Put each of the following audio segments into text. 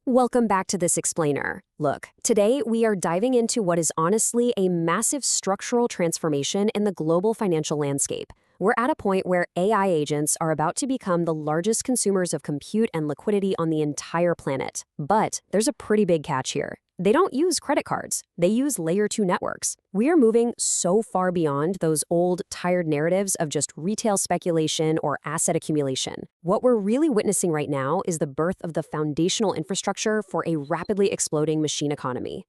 Welcome back to This Explainer. Look, today we are diving into what is honestly a massive structural transformation in the global financial landscape. We're at a point where AI agents are about to become the largest consumers of compute and liquidity on the entire planet. But there's a pretty big catch here. They don't use credit cards. They use layer 2 networks. We are moving so far beyond those old, tired narratives of just retail speculation or asset accumulation. What we're really witnessing right now is the birth of the foundational infrastructure for a rapidly exploding machine economy.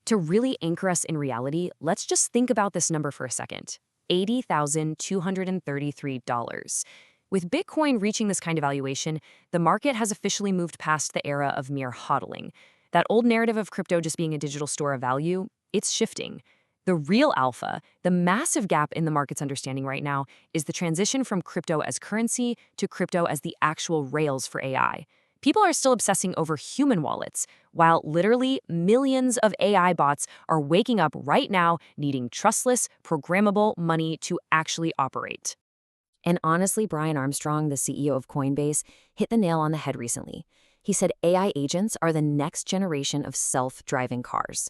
To really anchor us in reality, let's just think about this number for a second. $80,233. With Bitcoin reaching this kind of valuation, the market has officially moved past the era of mere hodling. That old narrative of crypto just being a digital store of value, it's shifting. The real alpha, the massive gap in the market's understanding right now, is the transition from crypto as currency to crypto as the actual rails for AI. People are still obsessing over human wallets, while literally millions of AI bots are waking up right now needing trustless, programmable money to actually operate. And honestly, Brian Armstrong, the CEO of Coinbase, hit the nail on the head recently. He said AI agents are the next generation of self-driving cars.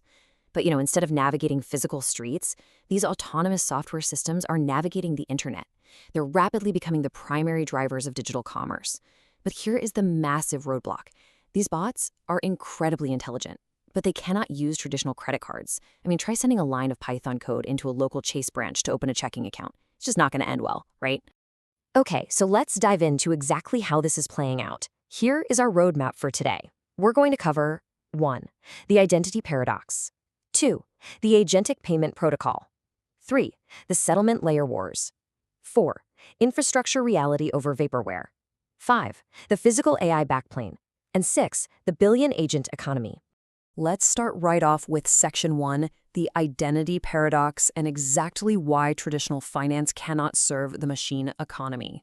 But, instead of navigating physical streets, these autonomous software systems are navigating the internet. They're rapidly becoming the primary drivers of digital commerce. But here is the massive roadblock. These bots are incredibly intelligent, but they cannot use traditional credit cards. Try sending a line of Python code into a local Chase branch to open a checking account. It's just not going to end well, right? Okay, so let's dive into exactly how this is playing out. Here is our roadmap for today. We're going to cover 1. The identity paradox. 2. The agentic payment protocol. 3. The settlement layer wars. 4. Infrastructure reality over vaporware. 5. The physical AI backplane. And 6. The billion agent economy. Let's start right off with Section 1, the identity paradox, and exactly why traditional finance cannot serve the machine economy.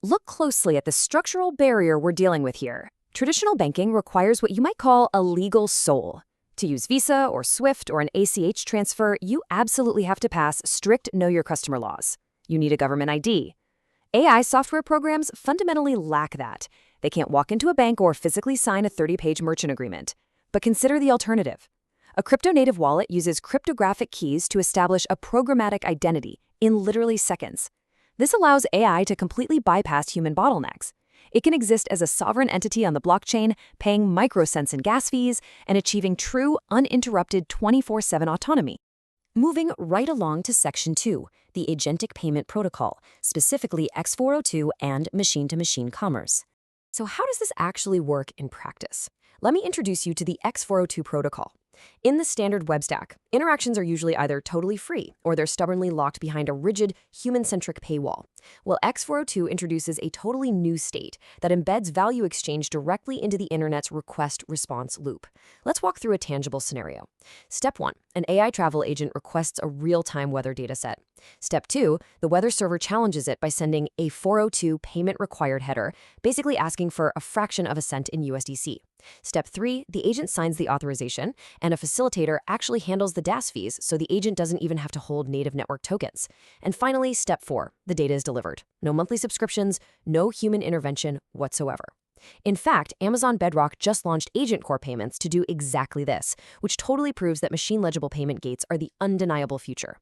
Look closely at the structural barrier we're dealing with here. Traditional banking requires what you might call a legal soul. To use Visa or SWIFT or an ACH transfer, you absolutely have to pass strict Know Your Customer laws. You need a government ID. AI software programs fundamentally lack that. They can't walk into a bank or physically sign a 30-page merchant agreement. But consider the alternative. A crypto-native wallet uses cryptographic keys to establish a programmatic identity in literally seconds. This allows AI to completely bypass human bottlenecks. It can exist as a sovereign entity on the blockchain, paying microcents in gas fees, and achieving true, uninterrupted 24/7 autonomy. Moving right along to Section 2, the Agentic Payment Protocol, specifically X402 and machine-to-machine commerce. So how does this actually work in practice? Let me introduce you to the X402 protocol. In the standard web stack, interactions are usually either totally free or they're stubbornly locked behind a rigid, human-centric paywall. Well, X402 introduces a totally new state that embeds value exchange directly into the internet's request-response loop. Let's walk through a tangible scenario. Step 1, an AI travel agent requests a real-time weather dataset. Step 2, the weather server challenges it by sending a 402 payment required header, basically asking for a fraction of a cent in USDC. Step 3, the agent signs the authorization, and a facilitator actually handles the DAS fees, so the agent doesn't even have to hold native network tokens. And finally, Step 4, the data is delivered. No monthly subscriptions, no human intervention whatsoever. In fact, Amazon Bedrock just launched Agent Core payments to do exactly this, which totally proves that machine-legible payment gates are the undeniable future.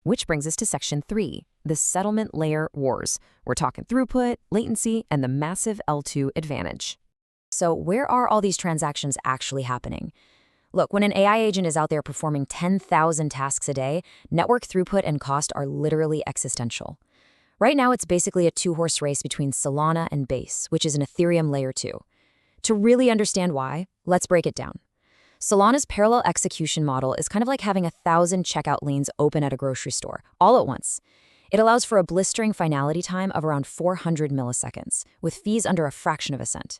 Which brings us to Section 3, the settlement layer wars. We're talking throughput, latency, and the massive L2 advantage. So where are all these transactions actually happening? Look, when an AI agent is out there performing 10,000 tasks a day, network throughput and cost are literally existential. Right now, it's basically a two-horse race between Solana and Base, which is an Ethereum layer 2. To really understand why, let's break it down. Solana's parallel execution model is kind of like having 1,000 checkout lanes open at a grocery store, all at once. It allows for a blistering finality time of around 400 milliseconds, with fees under a fraction of a cent.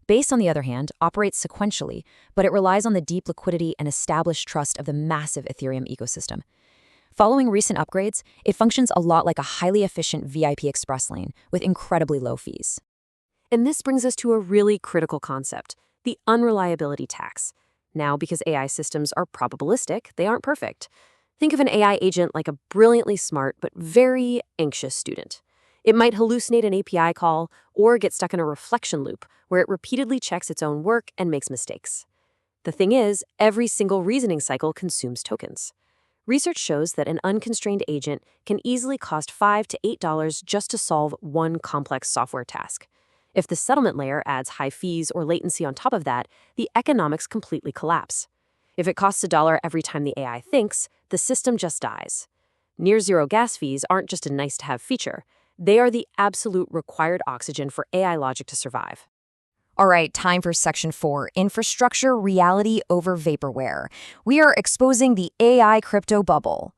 Base, on the other hand, operates sequentially, but it relies on the deep liquidity and established trust of the massive Ethereum ecosystem. Following recent upgrades, it functions a lot like a highly efficient VIP express lane with incredibly low fees. And this brings us to a really critical concept, the unreliability tax. Now, because AI systems are probabilistic, they aren't perfect. Think of an AI agent like a brilliantly smart but very anxious student. It might hallucinate an API call or get stuck in a reflection loop where it repeatedly checks its own work and makes mistakes. The thing is, every single reasoning cycle consumes tokens. Research shows that an unconstrained agent can easily cost $5 to $8 just to solve one complex software task. If the settlement layer adds high fees or latency on top of that, the economics completely collapse. If it costs $1 every time the AI thinks, the system just dies. Near-zero gas fees aren't just a nice-to-have feature. They are the absolute required oxygen for AI logic to survive. All right, time for Section 4, Infrastructure Reality over Vaporware. We are exposing the AI crypto bubble.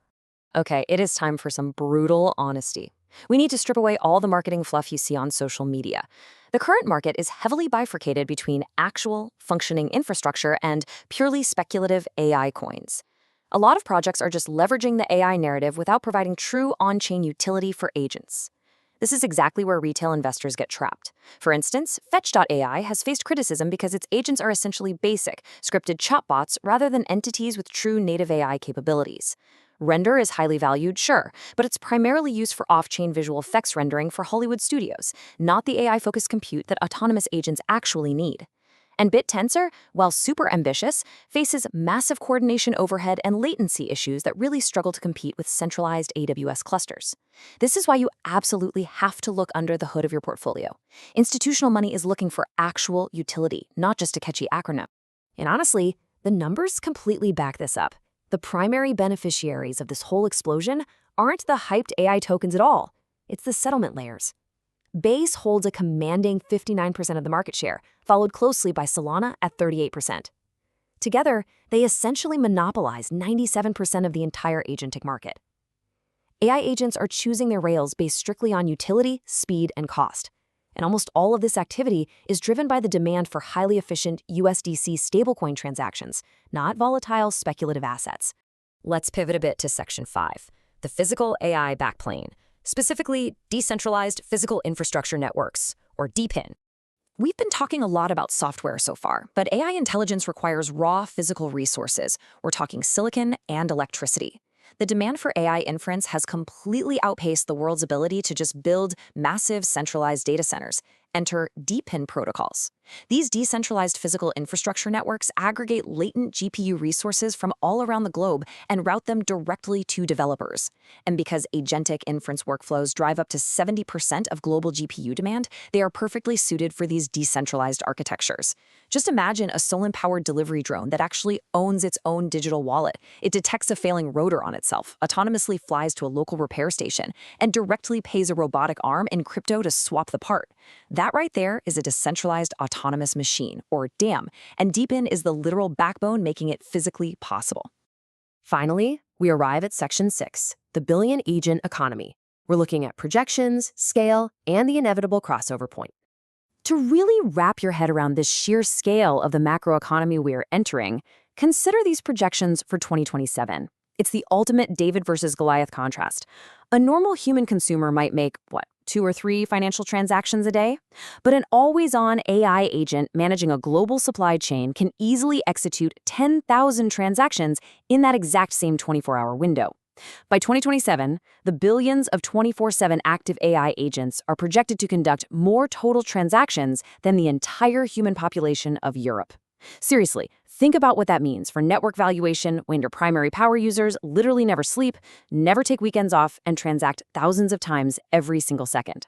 Okay, it is time for some brutal honesty. We need to strip away all the marketing fluff you see on social media. The current market is heavily bifurcated between actual, functioning infrastructure and purely speculative AI coins. A lot of projects are just leveraging the AI narrative without providing true on-chain utility for agents. This is exactly where retail investors get trapped. For instance, Fetch.ai has faced criticism because its agents are essentially basic, scripted chatbots rather than entities with true native AI capabilities. Render is highly valued, sure, but it's primarily used for off-chain visual effects rendering for Hollywood studios, not the AI-focused compute that autonomous agents actually need. And BitTensor, while super ambitious, faces massive coordination overhead and latency issues that really struggle to compete with centralized AWS clusters. This is why you absolutely have to look under the hood of your portfolio. Institutional money is looking for actual utility, not just a catchy acronym. And honestly, the numbers completely back this up. The primary beneficiaries of this whole explosion aren't the hyped AI tokens at all. It's the settlement layers. Base holds a commanding 59% of the market share, followed closely by Solana at 38%. Together, they essentially monopolize 97% of the entire agentic market. AI agents are choosing their rails based strictly on utility, speed, and cost. And almost all of this activity is driven by the demand for highly efficient USDC stablecoin transactions, not volatile speculative assets. Let's pivot a bit to Section 5, the physical AI backplane, specifically decentralized physical infrastructure networks, or DePIN. We've been talking a lot about software so far, but AI intelligence requires raw physical resources. We're talking silicon and electricity. The demand for AI inference has completely outpaced the world's ability to just build massive centralized data centers. Enter DePIN protocols. These decentralized physical infrastructure networks aggregate latent GPU resources from all around the globe and route them directly to developers. And because agentic inference workflows drive up to 70% of global GPU demand, they are perfectly suited for these decentralized architectures. Just imagine a Solon-powered delivery drone that actually owns its own digital wallet. It detects a failing rotor on itself, autonomously flies to a local repair station, and directly pays a robotic arm in crypto to swap the part. That right there is a decentralized autonomous machine, or DAM, and DePIN is the literal backbone making it physically possible. Finally, we arrive at Section 6, the billion agent economy. We're looking at projections, scale, and the inevitable crossover point. To really wrap your head around this sheer scale of the macroeconomy we're entering, consider these projections for 2027. It's the ultimate David versus Goliath contrast. A normal human consumer might make, 2 or 3 financial transactions a day? But an always-on AI agent managing a global supply chain can easily execute 10,000 transactions in that exact same 24-hour window. By 2027, the billions of 24/7 active AI agents are projected to conduct more total transactions than the entire human population of Europe. Seriously, think about what that means for network valuation when your primary power users literally never sleep, never take weekends off, and transact thousands of times every single second.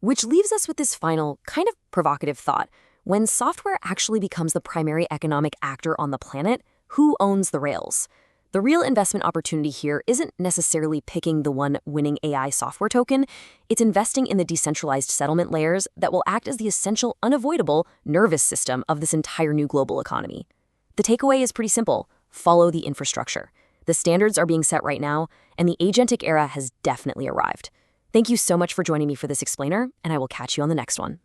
Which leaves us with this final, kind of provocative thought. When software actually becomes the primary economic actor on the planet, who owns the rails? The real investment opportunity here isn't necessarily picking the one winning AI software token. It's investing in the decentralized settlement layers that will act as the essential, unavoidable nervous system of this entire new global economy. The takeaway is pretty simple. Follow the infrastructure. The standards are being set right now, and the agentic era has definitely arrived. Thank you so much for joining me for this explainer, and I will catch you on the next one.